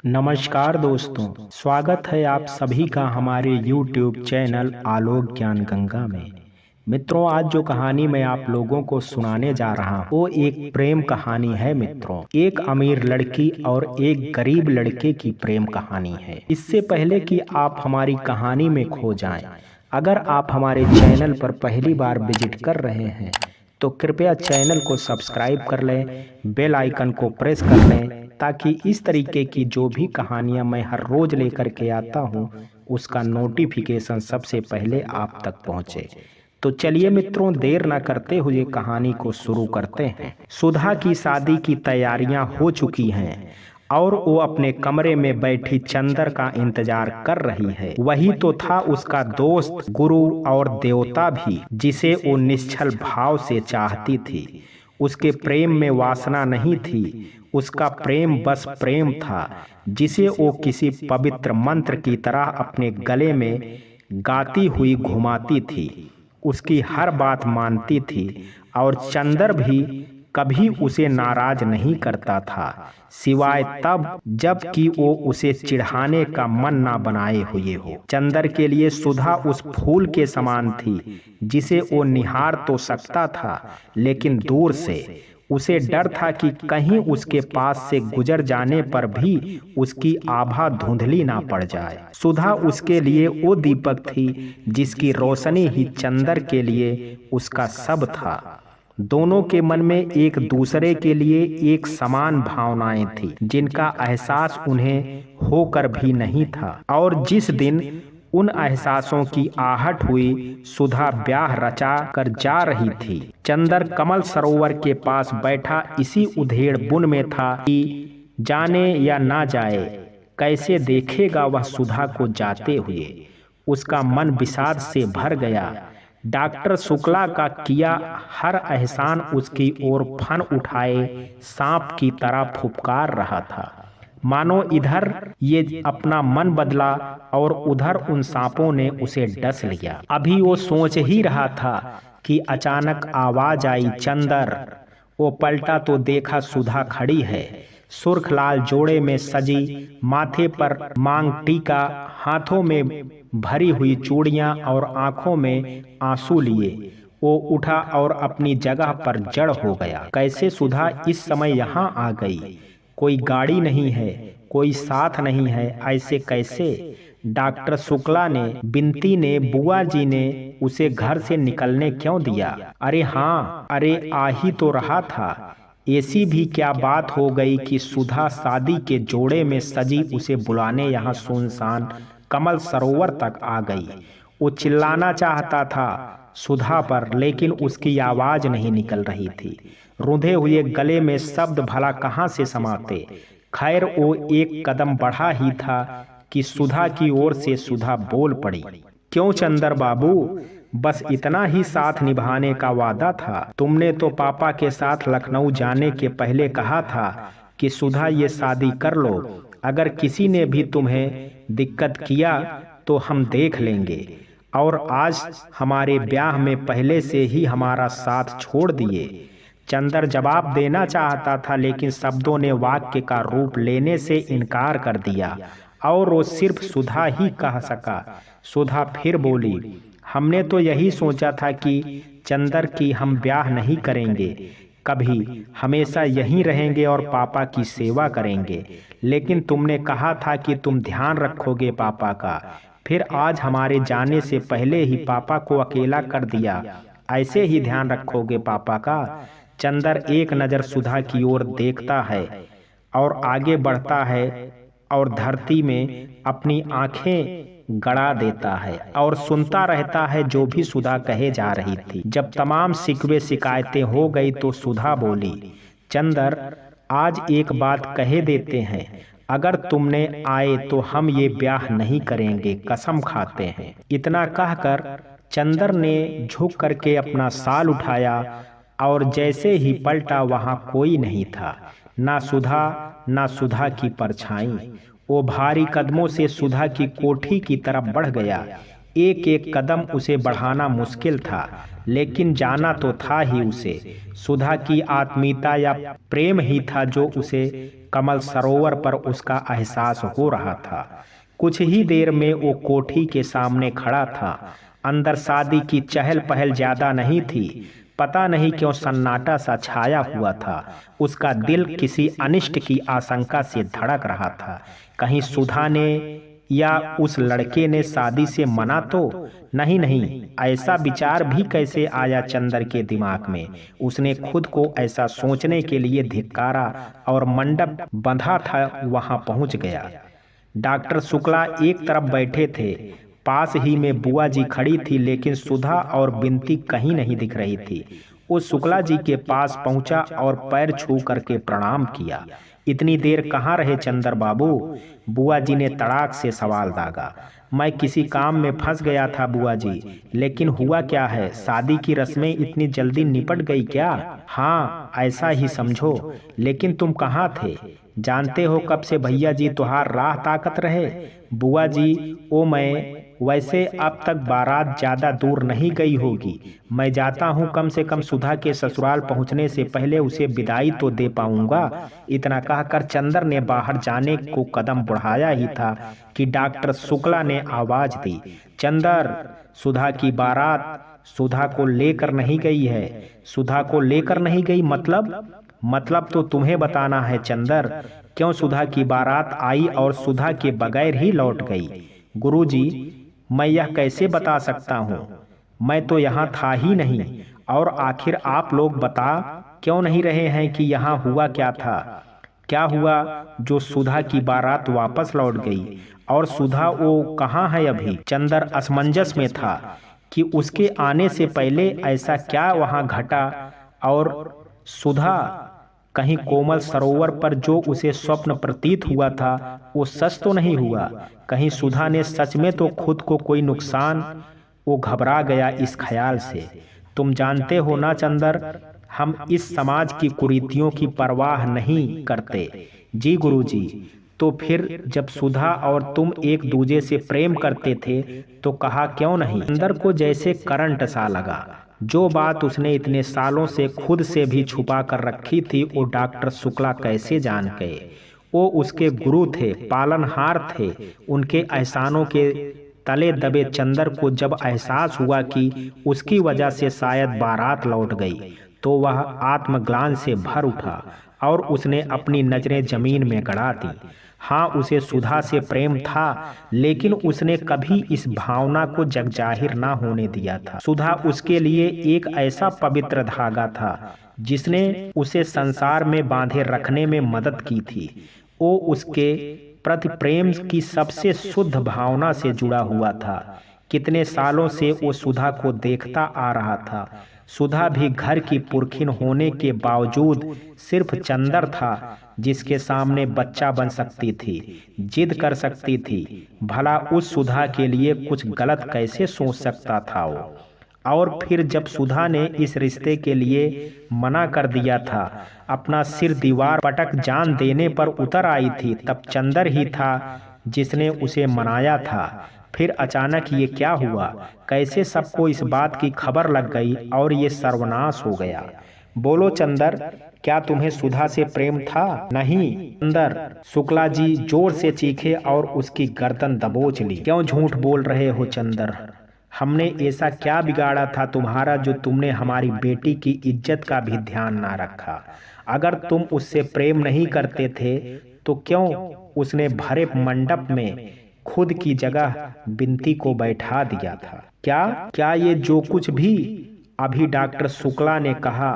नमस्कार दोस्तों, स्वागत है आप सभी का हमारे YouTube चैनल आलोक ज्ञान गंगा में। मित्रों, आज जो कहानी मैं आप लोगों को सुनाने जा रहा हूँ वो एक प्रेम कहानी है। मित्रों, एक अमीर लड़की और एक गरीब लड़के की प्रेम कहानी है। इससे पहले कि आप हमारी कहानी में खो जाएं, अगर आप हमारे चैनल पर पहली बार विजिट कर रहे हैं तो कृपया चैनल को सब्सक्राइब कर लें, बेल आइकन को प्रेस कर लें ताकि इस तरीके की जो भी कहानियां मैं हर रोज लेकर के आता हूं उसका नोटिफिकेशन सबसे पहले आप तक पहुंचे। तो चलिए मित्रों, देर न करते हुए कहानी को शुरू करते हैं। सुधा की शादी की तैयारियां हो चुकी हैं और वो अपने कमरे में बैठी चंदर का इंतजार कर रही है। वही तो था उसका दोस्त, गुरु और देवता भी, जिसे वो निश्चल भाव से चाहती थी। उसके प्रेम में वासना नहीं थी, उसका प्रेम बस प्रेम था, जिसे वो किसी पवित्र मंत्र की तरह अपने गले में गाती हुई घुमाती थी। उसकी हर बात मानती थी और चंदर भी कभी उसे नाराज नहीं करता था, सिवाय तब जब कि वो उसे चिढ़ाने का मन ना बनाए हुए हो। चंदर के लिए सुधा उस फूल के समान थी जिसे वो निहार तो सकता था, लेकिन दूर से। उसे डर था कि कहीं उसके पास से गुजर जाने पर भी उसकी आभा धुंधली ना पड़ जाए। सुधा उसके लिए वो दीपक थी जिसकी रोशनी ही चंदर के लिए उसका सब था। दोनों के मन में एक दूसरे के लिए एक समान भावनाएं थी, जिनका एहसास उन्हें होकर भी नहीं था। और जिस दिन उन एहसासों की आहट हुई, सुधा ब्याह रचा कर जा रही थी। चंदर कमल सरोवर के पास बैठा इसी उधेड़ बुन में था कि जाने या ना जाए, कैसे देखेगा वह सुधा को जाते हुए। उसका मन विषाद से भर गया। डॉक्टर शुक्ला का किया हर एहसान उसकी ओर फन उठाए सांप की तरह फुफकार रहा था, मानो इधर ये अपना मन बदला और उधर उन सांपों ने उसे डस लिया। अभी वो सोच ही रहा था कि अचानक आवाज आई, चंदर। वो पलटा तो देखा सुधा खड़ी है, सुर्ख लाल जोड़े में सजी, माथे पर मांग टीका, हाथों में भरी हुई चूड़ियां और आंखों में आंसू लिए। वो उठा और अपनी जगह पर जड़ हो गया। कैसे सुधा इस समय यहाँ आ गई? कोई गाड़ी नहीं है, कोई साथ नहीं है, ऐसे कैसे? डॉक्टर शुक्ला ने, बिनती ने, बुआ जी ने उसे घर से निकलने क्यों दिया? अरे हाँ, अरे आ ही तो रहा था। ऐसी भी क्या बात हो गई कि सुधा शादी के जोड़े में सजी उसे बुलाने यहाँ सुनसान कमल सरोवर तक आ गई। वो चिल्लाना चाहता था सुधा पर, लेकिन उसकी आवाज नहीं निकल रही थी। रूंधे हुए गले में शब्द भला कहाँ से समाते। खैर, वो एक कदम बढ़ा ही था कि सुधा की ओर से सुधा बोल पड़ी, क्यों चंदर बाबू, बस इतना ही साथ निभाने का वादा था? तुमने तो पापा के साथ लखनऊ जाने के पहले कहा था कि सुधा ये शादी कर लो, अगर किसी ने भी तुम्हें दिक्कत किया तो हम देख लेंगे। और आज हमारे ब्याह में पहले से ही हमारा साथ छोड़ दिए। चंदर जवाब देना चाहता था, लेकिन शब्दों ने वाक्य का रूप लेने से इनकार कर दिया और वो सिर्फ सुधा ही कह सका। सुधा फिर बोली, हमने तो यही सोचा था कि चंदर की हम ब्याह नहीं करेंगे, कभी हमेशा यहीं रहेंगे और पापा की सेवा करेंगे। लेकिन तुमने कहा था कि तुम ध्यान रखोगे पापा का, फिर आज हमारे जाने से पहले ही पापा को अकेला कर दिया। ऐसे ही ध्यान रखोगे पापा का? चंदर एक नज़र सुधा की ओर देखता है और आगे बढ़ता है और धरती में अपनी आंखें गड़ा देता है और सुनता रहता है जो भी सुधा कहे जा रही थी। जब तमाम शिकवे शिकायतें हो गई तो सुधा बोली, चंदर, आज एक बात कहे देते हैं, अगर तुमने आए तो हम ये ब्याह नहीं करेंगे, कसम खाते हैं। इतना कहकर चंदर ने झुक करके अपना साल उठाया और जैसे ही पलटा वहां कोई नहीं था, ना सुधा ना सुधा की परछाई। वो भारी कदमों से सुधा की कोठी की तरफ बढ़ गया। एक एक कदम उसे बढ़ाना मुश्किल था, लेकिन जाना तो था ही उसे। सुधा की आत्मीयता या प्रेम ही था जो उसे कमल सरोवर पर उसका एहसास हो रहा था। कुछ ही देर में वो कोठी के सामने खड़ा था। अंदर शादी की चहल पहल ज्यादा नहीं थी। पता नहीं क्यों सन्नाटा सा छाया हुआ था। उसका दिल किसी अनिष्ट की आशंका से धड़क रहा था। कहीं सुधा ने या उस लड़के ने शादी से मना तो नहीं नहीं, ऐसा विचार भी कैसे आया चंदर के दिमाग में। उसने खुद को ऐसा सोचने के लिए धिक्कारा और मंडप बंधा था वहां पहुंच गया। डॉक्टर शुक्ला एक तरफ बैठे थे, पास ही में बुआ जी खड़ी थी, लेकिन सुधा और बिनती कहीं नहीं दिख रही थी। वो शुक्ला जी के पास पहुंचा और पैर छू करके प्रणाम किया। इतनी देर कहाँ रहे चंदर बाबू? बुआ जी ने तड़ाक से सवाल दागा। मैं किसी काम में फंस गया था बुआ जी। लेकिन हुआ क्या है? शादी की रस्में इतनी जल्दी निपट गई क्या? हाँ, ऐसा ही समझो। लेकिन तुम कहाँ थे? जानते हो कब से भैया जी तुहार राह ताकत रहे। बुआ जी, ओ मैं वैसे अब तक बारात ज्यादा दूर नहीं गई होगी। मैं जाता हूँ, कम से कम सुधा के ससुराल पहुँचने से पहले उसे विदाई तो दे पाऊंगा। इतना कहकर चंदर ने बाहर जाने को कदम बढ़ाया ही था कि डॉक्टर शुक्ला ने आवाज दी, चंदर, सुधा की बारात सुधा को लेकर नहीं गई है। सुधा को लेकर नहीं गई मतलब तो तुम्हें बताना है चंदर। क्यों सुधा की बारात आई और सुधा के बगैर ही लौट गई? गुरुजी, मैं यह कैसे बता सकता हूँ? मैं तो यहाँ था ही नहीं। और आखिर आप लोग बता क्यों नहीं रहे हैं कि यहाँ हुआ क्या था? क्या हुआ जो सुधा की बारात वापस लौट गई? और सुधा वो कहाँ है अभी? चंदर असमंजस में था कि उसके आने से पहले ऐसा क्या वहाँ घटा। और सुधा कहीं कोमल सरोवर पर जो उसे स्वप्न प्रतीत हुआ था वो सच तो नहीं हुआ? कहीं सुधा ने सच में तो खुद को कोई नुकसान? वो घबरा गया इस ख्याल से। तुम जानते हो ना चंदर, हम इस समाज की कुरीतियों की परवाह नहीं करते। जी गुरुजी। तो फिर जब सुधा और तुम एक दूजे से प्रेम करते थे तो कहा क्यों नहीं? चंदर को जैसे करंट सा लगा। जो बात उसने इतने सालों से खुद से भी छुपा कर रखी थी वो डॉक्टर शुक्ला कैसे जान गए? वो उसके गुरु थे, पालनहार थे। उनके एहसानों के तले दबे चंदर को जब एहसास हुआ कि उसकी वजह से शायद बारात लौट गई तो वह आत्मग्लानि से भर उठा और उसने अपनी नजरें जमीन में गड़ा दी। हाँ, उसे सुधा से प्रेम था, लेकिन उसने कभी इस भावना को जगजाहिर ना होने दिया था। सुधा उसके लिए एक ऐसा पवित्र धागा था जिसने उसे संसार में बांधे रखने में मदद की थी। वो उसके प्रति प्रेम की सबसे शुद्ध भावना से जुड़ा हुआ था। कितने सालों से वो सुधा को देखता आ रहा था। सुधा भी घर की पुरखिन होने के बावजूद सिर्फ चंदर था जिसके सामने बच्चा बन सकती थी, जिद कर सकती थी। भला उस सुधा के लिए कुछ गलत कैसे सोच सकता था वो? और फिर जब सुधा ने इस रिश्ते के लिए मना कर दिया था, अपना सिर दीवार पटक जान देने पर उतर आई थी, तब चंदर ही था जिसने उसे मनाया था। फिर अचानक ये क्या हुआ? कैसे सबको इस बात की खबर लग गई और ये सर्वनाश हो गया? बोलो चंदर, क्या तुम्हें सुधा से प्रेम था? नहीं चंदर, शुक्ला जी जोर से चीखे और उसकी गर्दन दबोच ली। क्यों झूठ बोल रहे हो चंदर? हमने ऐसा क्या बिगाड़ा था तुम्हारा जो तुमने हमारी बेटी की इज्जत का भी ध्यान ना रखा? अगर तुम उससे प्रेम नहीं करते थे तो क्यों उसने भरे मंडप में खुद की जगह बिनती को बैठा दिया था? क्या ये जो कुछ भी अभी डॉक्टर शुक्ला ने कहा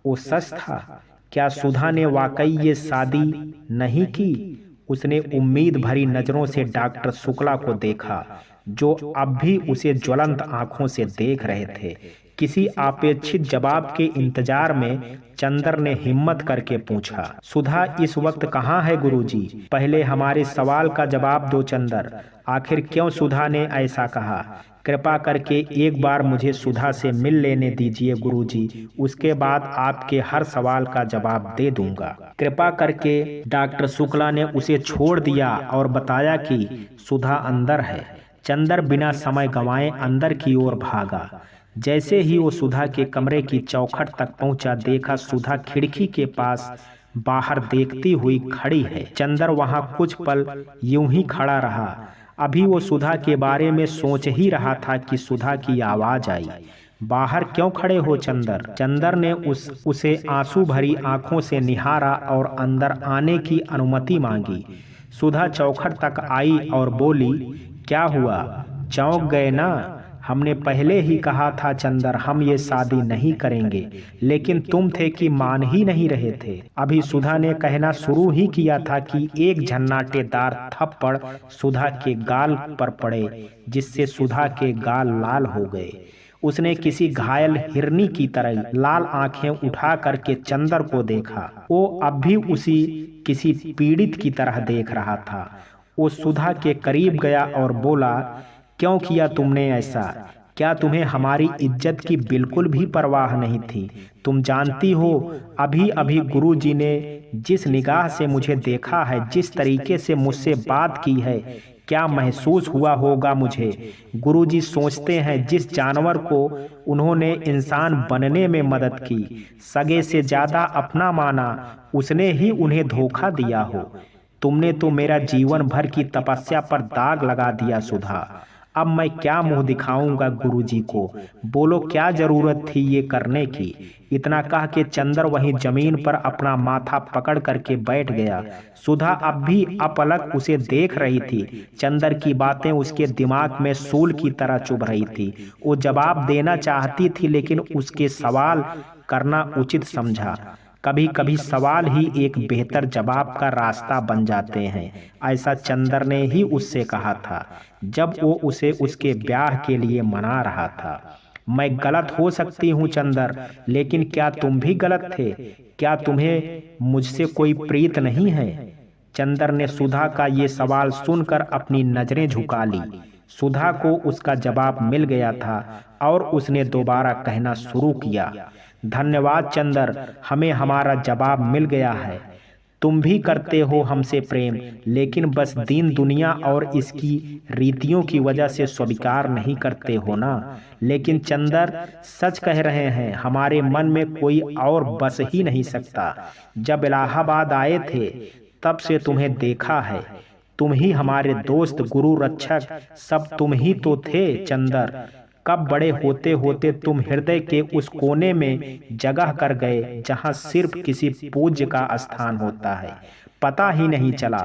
वो सच था? क्या सुधा ने वाकई ये शादी नहीं की? उसने उम्मीद भरी नजरों से डॉक्टर शुक्ला को देखा जो अब भी उसे ज्वलंत आंखों से देख रहे थे। किसी अपेक्षित जवाब के इंतजार में चंदर ने हिम्मत करके पूछा, सुधा इस वक्त कहाँ है गुरुजी? पहले हमारे सवाल का जवाब दो चंदर। आखिर क्यों सुधा ने ऐसा कहा? कृपा करके एक बार मुझे सुधा से मिल लेने दीजिए गुरुजी, उसके बाद आपके हर सवाल का जवाब दे दूंगा। कृपा करके डॉक्टर शुक्ला ने उसे छोड़ दिया और बताया कि सुधा अंदर है। चंदर बिना समय गंवाए अंदर की ओर भागा। जैसे ही वो सुधा के कमरे की चौखट तक पहुंचा, देखा सुधा खिड़की के पास बाहर देखती हुई खड़ी है। चंदर वहां कुछ पल यूं ही खड़ा रहा। अभी वो सुधा के बारे में सोच ही रहा था कि सुधा की आवाज आई, बाहर क्यों खड़े हो चंदर? चंदर ने उसे आंसू भरी आंखों से निहारा और अंदर आने की अनुमति मांगी। सुधा चौखट तक आई और बोली, क्या हुआ, चौंक गए ना? हमने पहले ही कहा था चंदर, हम ये शादी नहीं करेंगे, लेकिन तुम थे कि मान ही नहीं रहे थे। अभी सुधा ने कहना शुरू ही किया था कि एक झन्नाटेदार थप्पड़ सुधा के गाल पर पड़े, जिससे सुधा के गाल लाल हो गए। उसने किसी घायल हिरनी की तरह लाल आंखें उठा करके चंदर को देखा। वो अब भी उसी किसी पीड़ित की तरह देख रहा था। वो सुधा के करीब गया और बोला, क्यों किया तुमने ऐसा? क्या तुम्हें हमारी इज्जत की बिल्कुल भी परवाह नहीं थी? तुम जानती हो अभी अभी गुरुजी ने जिस निगाह से मुझे देखा है, जिस तरीके से मुझसे बात की है, क्या महसूस हुआ होगा मुझे? गुरुजी सोचते हैं जिस जानवर को उन्होंने इंसान बनने में मदद की, सगे से ज्यादा अपना माना, उसने ही उन्हें धोखा दिया हो। तुमने तो मेरा जीवन भर की तपस्या पर दाग लगा दिया सुधा। अब मैं क्या मुंह दिखाऊंगा गुरुजी को? बोलो, क्या जरूरत थी ये करने की? इतना कह के चंदर वहीं जमीन पर अपना माथा पकड़ करके बैठ गया। सुधा अब भी अपलक उसे देख रही थी। चंदर की बातें उसके दिमाग में सूल की तरह चुभ रही थी। वो जवाब देना चाहती थी, लेकिन उसके सवाल करना उचित समझा। कभी कभी सवाल ही एक बेहतर जवाब का रास्ता बन जाते हैं, ऐसा चंदर ने ही उससे कहा था जब वो उसे उसके ब्याह के लिए मना रहा था। मैं गलत हो सकती हूँ चंदर, लेकिन क्या तुम भी गलत थे? क्या तुम्हें मुझसे कोई प्रीत नहीं है? चंदर ने सुधा का ये सवाल सुनकर अपनी नजरें झुका ली। सुधा को उसका जवाब मिल गया था और उसने दोबारा कहना शुरू किया, धन्यवाद चंदर, हमें हमारा जवाब मिल गया है। तुम भी करते हो हमसे प्रेम, लेकिन बस दीन दुनिया और इसकी रीतियों की वजह से स्वीकार नहीं करते हो ना। लेकिन चंदर, सच कह रहे हैं, हमारे मन में कोई और बस ही नहीं सकता। जब इलाहाबाद आए थे तब से तुम्हें देखा है। तुम ही हमारे दोस्त, गुरु, रक्षक, सब तुम ही तो थे चंदर। कब बड़े होते होते तुम हृदय के उस कोने में जगह कर गए जहां सिर्फ किसी पूज्य का स्थान होता है। पता ही नहीं चला।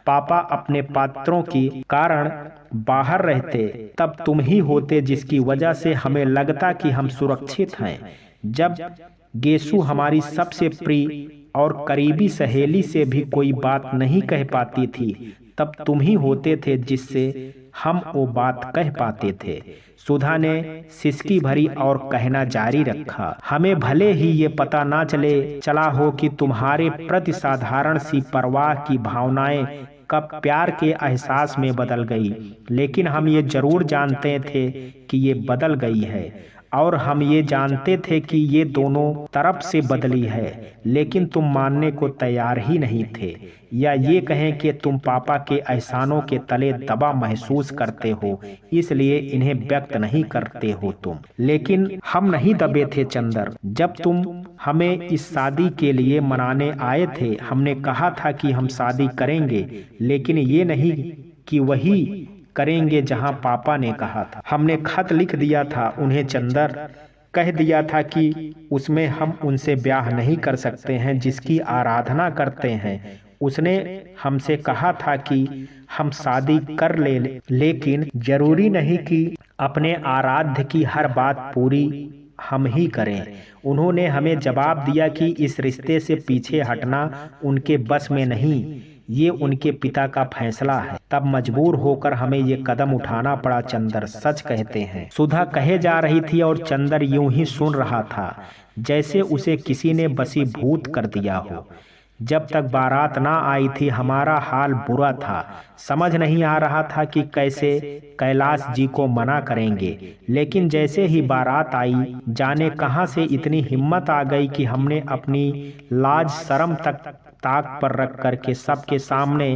पापा अपने पात्रों के कारण बाहर रहते, तब तुम ही होते जिसकी वजह से हमें लगता कि हम सुरक्षित हैं। जब गेसु हमारी सबसे प्रिय और करीबी सहेली से भी कोई बात नहीं कह पाती थी, तब तुम ही होते थे जिससे हम वो बात कह पाते थे। सुधा ने सिसकी भरी और कहना जारी रखा, हमें भले ही ये पता ना चला हो कि तुम्हारे प्रति साधारण सी परवाह की भावनाएं कब प्यार के एहसास में बदल गई, लेकिन हम ये जरूर जानते थे कि ये बदल गई है। और हम ये जानते थे कि ये दोनों तरफ से बदली है, लेकिन तुम मानने को तैयार ही नहीं थे, या ये कहें कि तुम पापा के एहसानों के तले दबा महसूस करते हो, इसलिए इन्हें व्यक्त नहीं करते हो तुम। लेकिन हम नहीं दबे थे चंदर। जब तुम हमें इस शादी के लिए मनाने आए थे, हमने कहा था कि हम शादी करेंगे, लेकिन ये नहीं कि वही करेंगे जहां पापा ने कहा था। हमने खत लिख दिया था उन्हें चंदर, कह दिया था कि उसमें हम उनसे ब्याह नहीं कर सकते हैं जिसकी आराधना करते हैं। उसने हमसे कहा था कि हम शादी कर ले, लेकिन जरूरी नहीं कि अपने आराध्य की हर बात पूरी हम ही करें। उन्होंने हमें जवाब दिया कि इस रिश्ते से पीछे हटना उनके बस में नहीं, ये उनके पिता का फैसला है। तब मजबूर होकर हमें ये कदम उठाना पड़ा चंदर, सच कहते हैं। सुधा कहे जा रही थी और चंदर यूं ही सुन रहा था जैसे उसे किसी ने बसीभूत कर दिया हो। जब तक बारात ना आई थी हमारा हाल बुरा था। समझ नहीं आ रहा था कि कैसे कैलाश जी को मना करेंगे, लेकिन जैसे ही बारात आई, जाने कहां से इतनी हिम्मत आ गई कि हमने अपनी लाज शर्म तक ताक पर रख करके सबके सामने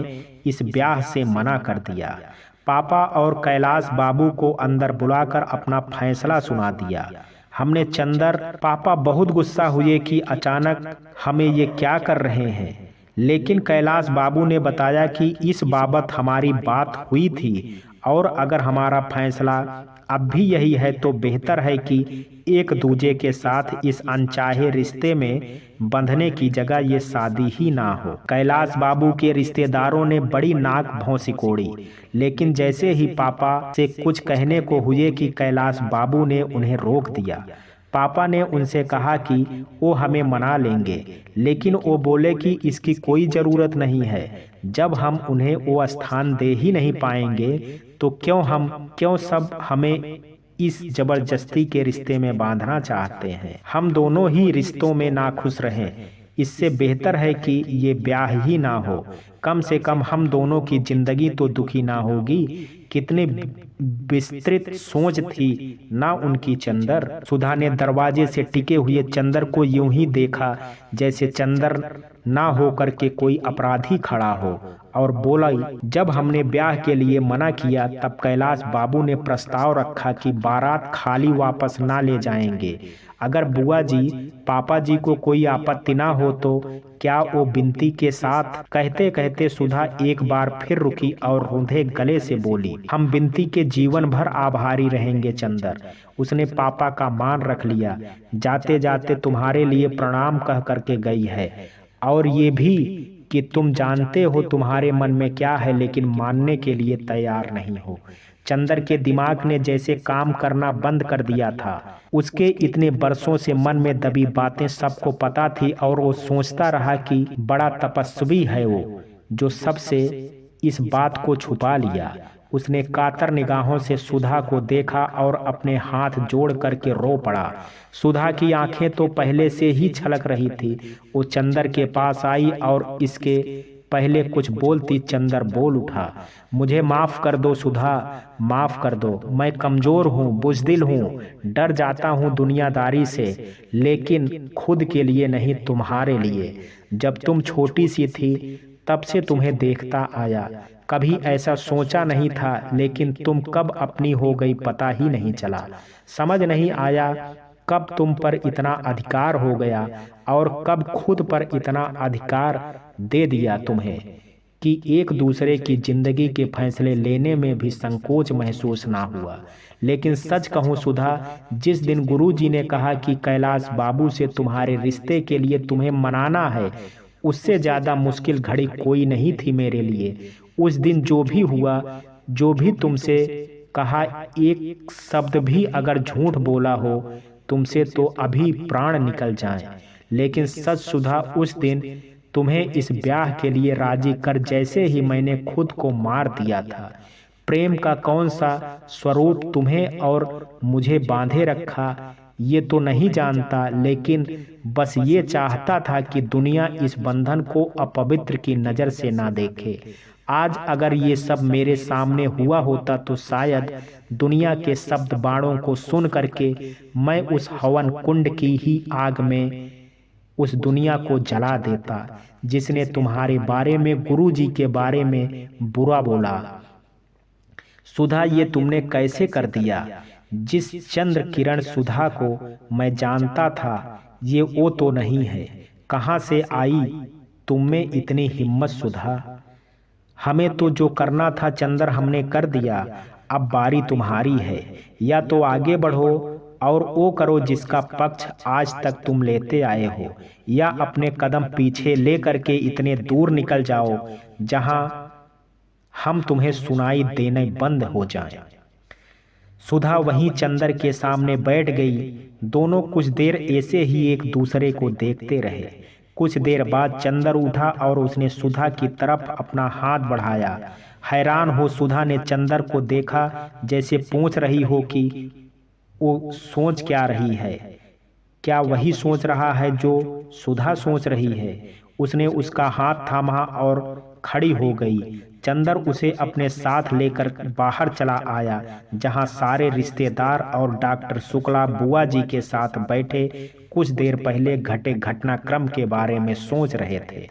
इस ब्याह से मना कर दिया। पापा और कैलाश बाबू को अंदर बुलाकर अपना फैसला सुना दिया। हमने चंदर पापा बहुत गुस्सा हुए कि अचानक हमें ये क्या कर रहे हैं, लेकिन कैलाश बाबू ने बताया कि इस बाबत हमारी बात हुई थी और अगर हमारा फैसला अब भी यही है तो बेहतर है कि एक दूजे के साथ इस अनचाहे रिश्ते में बंधने की जगह ये शादी ही ना हो। कैलाश बाबू के रिश्तेदारों ने बड़ी नाक भौं कोड़ी, लेकिन जैसे ही पापा से कुछ कहने को हुए कि कैलाश बाबू ने उन्हें रोक दिया। पापा ने उनसे कहा कि वो हमें मना लेंगे, लेकिन वो बोले कि इसकी कोई ज़रूरत नहीं है। जब हम उन्हें वो स्थान दे ही नहीं पाएंगे तो क्यों सब हमें इस जबरदस्ती के रिश्ते में बांधना चाहते हैं। हम दोनों ही रिश्तों में नाखुश रहें। इससे बेहतर है कि ये ब्याह ही ना हो। कम से कम हम दोनों की जिंदगी तो दुखी ना होगी। कितनी विस्तृत सोच थी ना उनकी। चंदर, सुधा ने दरवाजे से टिके हुए चंदर को यूं ही देखा जैसे चंदर ना होकर के कोई अपराधी खड़ा हो, और बोला, जब हमने ब्याह के लिए मना किया तब कैलाश बाबू ने प्रस्ताव रखा कि बारात खाली वापस ना ले जाएंगे। अगर बुआ जी पापा जी को कोई आपत्ति ना हो तो क्या वो विनती के साथ। कहते कहते सुधा एक बार फिर रुकी और रूंधे गले से बोली, हम विनती के जीवन भर आभारी रहेंगे चंदर। उसने पापा का मान रख लिया। जाते जाते तुम्हारे लिए प्रणाम कह करके गई है, और ये भी कि तुम जानते हो तुम्हारे मन में क्या है, लेकिन मानने के लिए तैयार नहीं हो। चंदर के दिमाग ने जैसे काम करना बंद कर दिया था। उसके इतने बरसों से मन में दबी बातें सबको पता थी, और वो सोचता रहा कि बड़ा तपस्वी है वो, जो सबसे इस बात को छुपा लिया। उसने कातर निगाहों से सुधा को देखा और अपने हाथ जोड़ करके रो पड़ा। सुधा की आंखें तो पहले से ही छलक रही थी। वो चंदर के पास आई और इसके पहले कुछ बोलती चंदर बोल उठा, मुझे माफ कर दो सुधा, माफ कर दो। मैं कमजोर हूँ, बुज़दिल हूँ, डर जाता हूँ दुनियादारी से, लेकिन खुद के लिए नहीं, तुम्हारे लिए। जब तुम छोटी सी थी तब से तुम्हें देखता आया, कभी ऐसा सोचा नहीं था, लेकिन तुम कब अपनी हो गई पता ही नहीं चला। समझ नहीं आया कब तुम पर इतना अधिकार हो गया और कब खुद पर इतना अधिकार दे दिया तुम्हें कि एक दूसरे की जिंदगी के फैसले लेने में भी संकोच महसूस ना हुआ। लेकिन सच कहूँ सुधा, जिस दिन गुरुजी ने कहा कि कैलाश बाबू से तुम्हारे रिश्ते के लिए तुम्हें मनाना है, उससे ज़्यादा मुश्किल घड़ी कोई नहीं थी मेरे लिए। उस दिन जो भी हुआ, जो भी तुमसे कहा, एक शब्द भी अगर झूठ बोला हो तुमसे तो अभी प्राण निकल जाएं। लेकिन सच सुधा, उस दिन तुम्हें इस ब्याह के लिए राजी कर जैसे ही मैंने खुद को मार दिया था। प्रेम का कौन सा स्वरूप तुम्हें और मुझे बांधे रखा ये तो नहीं जानता, लेकिन बस ये चाहता था कि दुनिया इस बंधन को अपवित्र की नज़र से ना देखे। आज अगर ये सब मेरे सामने हुआ होता तो शायद दुनिया के शब्द बाणों को सुन करके मैं उस हवन कुंड की ही आग में उस दुनिया को जला देता जिसने तुम्हारे बारे में, गुरुजी के बारे में बुरा बोला। सुधा, ये तुमने कैसे कर दिया? जिस चंद्र किरण सुधा को मैं जानता था ये वो तो नहीं है। कहाँ से आई तुम में इतनी हिम्मत सुधा? हमें तो जो करना था चंदर हमने कर दिया, अब बारी तुम्हारी है। या तो आगे बढ़ो और वो करो जिसका पक्ष आज तक तुम लेते आए हो, या अपने कदम पीछे ले करके इतने दूर निकल जाओ जहां हम तुम्हें सुनाई देने बंद हो जाएं। सुधा वहीं चंदर के सामने बैठ गई। दोनों कुछ देर ऐसे ही एक दूसरे को देखते रहे। कुछ देर बाद चंदर उठा और उसने सुधा की तरफ अपना हाथ बढ़ाया। हैरान हो सुधा ने चंदर को देखा, जैसे पूछ रही हो कि वो सोच क्या रही है। क्या वही सोच रहा है जो सुधा सोच रही है? उसने उसका हाथ थामा और खड़ी हो गई। चंदर उसे अपने साथ लेकर बाहर चला आया, जहां सारे रिश्तेदार और डॉक्टर शुक्ला बुआ जी के साथ बैठे कुछ देर पहले घटे घटनाक्रम के बारे में सोच रहे थे।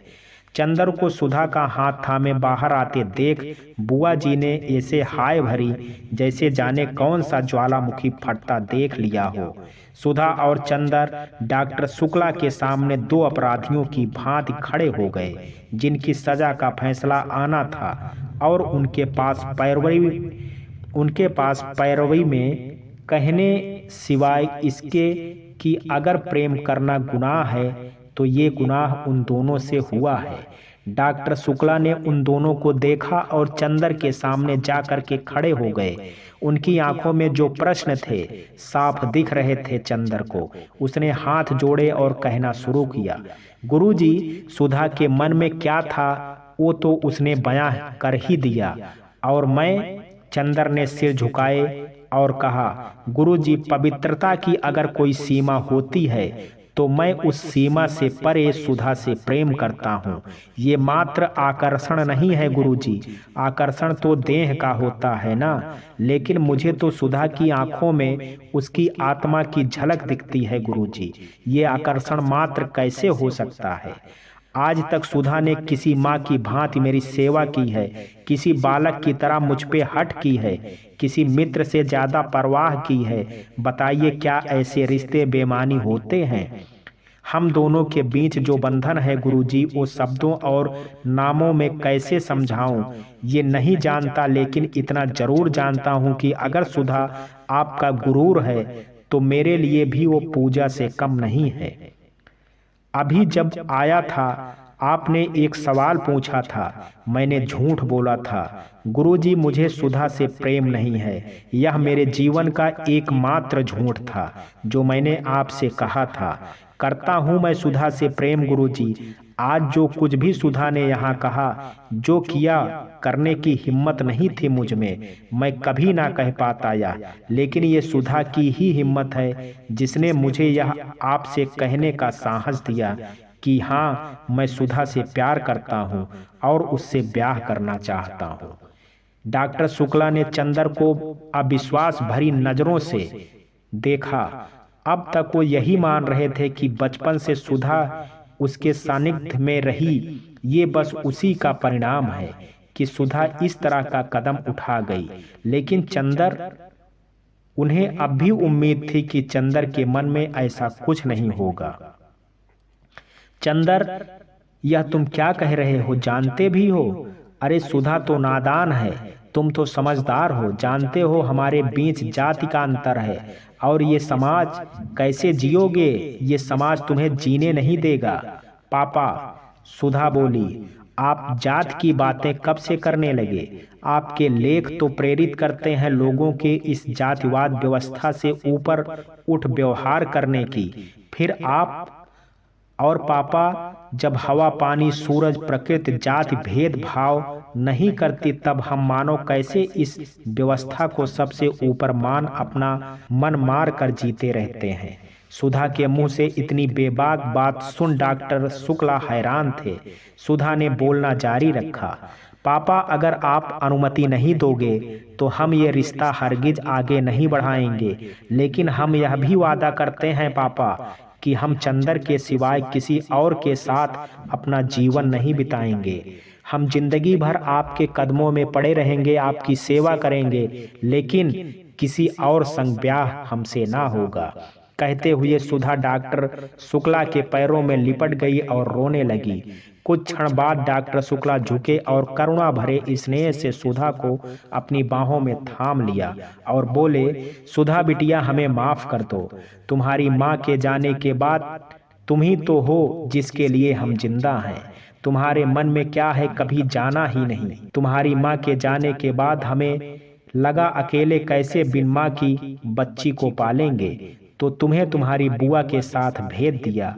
चंदर को सुधा का हाथ थामे बाहर आते देख बुआ जी ने ऐसे हाय भरी जैसे जाने कौन सा ज्वालामुखी फटता देख लिया हो। सुधा और चंदर डॉक्टर शुक्ला के सामने दो अपराधियों की भांति खड़े हो गए जिनकी सजा का फैसला आना था और उनके पास पैरवी में कहने सिवाय इसके कि अगर प्रेम करना गुनाह है तो ये गुनाह उन दोनों से हुआ है। डॉक्टर शुक्ला ने उन दोनों को देखा और चंदर के सामने जाकर के खड़े हो गए। उनकी आंखों में जो प्रश्न थे साफ दिख रहे थे चंदर को। उसने हाथ जोड़े और कहना शुरू किया, गुरुजी, सुधा के मन में क्या था वो तो उसने बयां कर ही दिया। और मैं? चंदर ने सिर झुकाए और कहा, गुरुजी, पवित्रता की अगर कोई सीमा होती है तो मैं उस सीमा से परे सुधा से प्रेम करता हूँ। ये मात्र आकर्षण नहीं है गुरुजी, आकर्षण तो देह का होता है ना, लेकिन मुझे तो सुधा की आंखों में उसकी आत्मा की झलक दिखती है गुरुजी। ये आकर्षण मात्र कैसे हो सकता है? आज तक सुधा ने किसी माँ की भांति मेरी सेवा की है, किसी बालक की तरह मुझ पे हट की है, किसी मित्र से ज्यादा परवाह की है। बताइए, क्या ऐसे रिश्ते बेमानी होते हैं? हम दोनों के बीच जो बंधन है गुरुजी, वो शब्दों और नामों में कैसे समझाऊं ये नहीं जानता, लेकिन इतना जरूर जानता हूं कि अगर सुधा आपका गुरूर है तो मेरे लिए भी वो पूजा से कम नहीं है। अभी जब आया था आपने एक सवाल पूछा था, मैंने झूठ बोला था। गुरुजी, मुझे सुधा से प्रेम नहीं है। यह मेरे जीवन का एकमात्र झूठ था जो मैंने आपसे कहा था। करता हूँ मैं सुधा से प्रेम गुरुजी। आज जो कुछ भी सुधा ने यहाँ कहा, जो किया, करने की हिम्मत नहीं थी मुझ में, मैं कभी ना कह पाता यह, लेकिन ये सुधा की ही हिम्मत है जिसने मुझे यह आपसे कहने का साहस दिया कि हाँ, मैं सुधा से प्यार करता हूँ और उससे ब्याह करना चाहता हूँ। डॉक्टर शुक्ला ने चंदर को अविश्वास भरी नजरों से देखा। अब तक वो यही मान रहे थे कि बचपन से सुधा उसके सानिध्य में रही, ये बस उसी का परिणाम है कि सुधा इस तरह का कदम उठा गई। लेकिन चंदर, उन्हें अब भी उम्मीद थी कि चंदर के मन में ऐसा कुछ नहीं होगा। चंदर, यह तुम क्या कह रहे हो? जानते भी हो? अरे सुधा तो नादान है, तुम तो समझदार हो। जानते हो हमारे बीच जाति का अंतर है और ये समाज कैसे जियोगे? ये समाज तुम्हें जीने नहीं देगा। पापा, सुधा बोली, आप जात की बातें कब से करने लगे? आपके लेख तो प्रेरित करते हैं लोगों के इस जातिवाद व्यवस्था से ऊपर उठ व्यवहार करने की। फिर आप और पापा, जब हवा, पानी, सूरज, प्रकृति जाति भेदभाव नहीं करती, तब हम मानव कैसे इस व्यवस्था को सबसे ऊपर मान अपना मन मार कर जीते रहते हैं? सुधा के मुंह से इतनी बेबाक बात सुन डॉक्टर शुक्ला हैरान थे। सुधा ने बोलना जारी रखा, पापा, अगर आप अनुमति नहीं दोगे तो हम ये रिश्ता हरगिज आगे नहीं बढ़ाएंगे, लेकिन हम यह भी वादा करते हैं पापा कि हम चंदर के सिवाय किसी और के साथ अपना जीवन नहीं बिताएंगे। हम जिंदगी भर आपके कदमों में पड़े रहेंगे, आपकी सेवा करेंगे, लेकिन किसी और संग ब्याह हमसे ना होगा। कहते हुए सुधा डॉक्टर शुक्ला के पैरों में लिपट गई और रोने लगी। कुछ क्षण बाद डॉक्टर शुक्ला झुके और करुणा भरे स्नेह से सुधा को अपनी बाहों में थाम लिया और बोले, सुधा बिटिया, हमें माफ कर दो। तुम्हारी माँ के जाने के बाद तुम ही तो हो जिसके लिए हम जिंदा हैं। तुम्हारे मन में क्या है कभी जाना ही नहीं। तुम्हारी माँ के जाने के बाद हमें लगा अकेले कैसे बिन माँ की बच्ची को पालेंगे, तो तुम्हें तुम्हारी बुआ के साथ भेज दिया।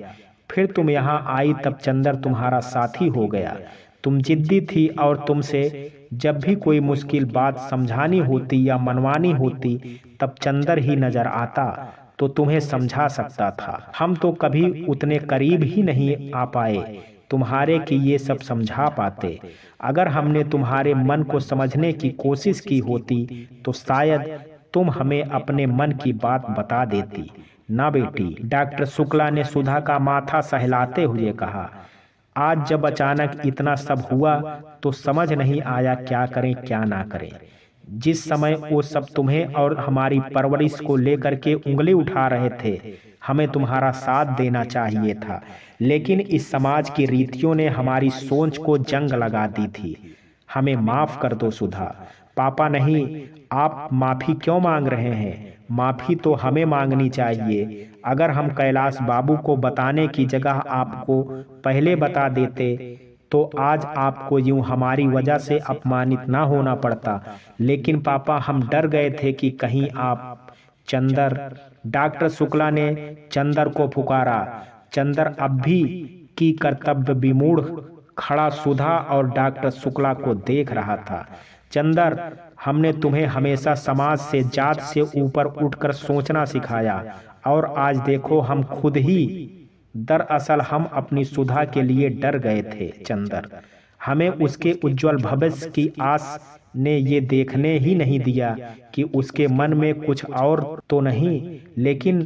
फिर तुम यहाँ आई तब चंदर तुम्हारा साथी हो गया। तुम जिद्दी थी और तुमसे जब भी कोई मुश्किल बात समझानी होती या मनवानी होती तब चंदर ही नजर आता तो तुम्हें समझा सकता था। हम तो कभी उतने करीब ही नहीं आ पाए तुम्हारे कि ये सब समझा पाते। अगर हमने तुम्हारे मन को समझने की कोशिश की होती तो शायद तुम हमें अपने मन की बात बता देती ना बेटी। डॉक्टर शुक्ला ने सुधा का माथा सहलाते हुए कहा, आज जब अचानक इतना सब हुआ तो समझ नहीं आया क्या करें क्या ना करें। जिस समय वो सब तुम्हें और हमारी परवरिश को लेकर के उंगली उठा रहे थे, हमें तुम्हारा साथ देना चाहिए था, लेकिन इस समाज की रीतियों ने हमारी सोच को जंग लगा दी थी। हमें माफ कर दो सुधा। पापा नहीं, आप माफी क्यों मांग रहे हैं? माफी तो हमें मांगनी चाहिए। अगर हम कैलाश बाबू को बताने की जगह आपको पहले बता देते तो आज आपको यूं हमारी वजह से अपमानित ना होना पड़ता। लेकिन पापा, हम डर गए थे कि कहीं आप चंदर। डॉक्टर शुक्ला ने चंदर को पुकारा। चंदर अब भी की कर्तव्य विमूढ़ खड़ा सुधा और डॉक्टर शुक्ला को देख रहा था। चंदर, हमने तुम्हें हमेशा समाज से, जात से ऊपर उठकर सोचना सिखाया और आज देखो हम खुद ही। दरअसल हम अपनी सुधा के लिए डर गए थे चंदर। हमें उसके उज्जवल भविष्य की आस ने ये देखने ही नहीं दिया कि उसके मन में कुछ और तो नहीं। लेकिन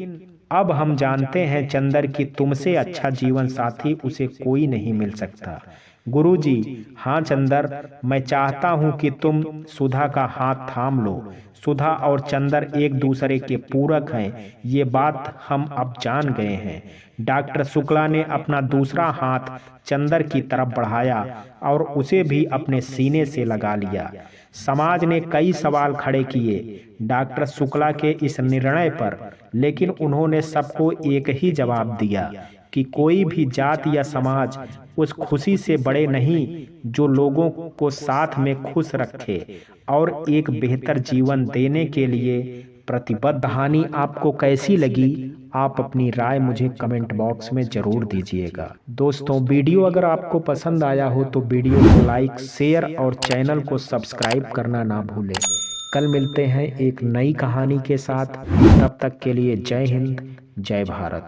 अब हम जानते हैं चंदर कि तुमसे अच्छा जीवन साथी उसे कोई नहीं मिल सकता। गुरुजी, हाँ चंदर, मैं चाहता हूँ कि तुम सुधा का हाथ थाम लो। सुधा और चंदर एक दूसरे के पूरक हैं, ये बात हम अब जान गए हैं। डॉक्टर शुक्ला ने अपना दूसरा हाथ चंदर की तरफ बढ़ाया और उसे भी अपने सीने से लगा लिया। समाज ने कई सवाल खड़े किए डॉक्टर शुक्ला के इस निर्णय पर, लेकिन उन्होंने सबको एक ही जवाब दिया कि कोई भी जात या समाज उस खुशी से बड़े नहीं जो लोगों को साथ में खुश रखे और एक बेहतर जीवन देने के लिए प्रतिबद्ध। कहानी आपको कैसी लगी? आप अपनी राय मुझे कमेंट बॉक्स में जरूर दीजिएगा। दोस्तों, वीडियो अगर आपको पसंद आया हो तो वीडियो को लाइक, शेयर और चैनल को सब्सक्राइब करना ना भूलें। कल मिलते हैं एक नई कहानी के साथ। तब तक के लिए जय हिंद, जय भारत।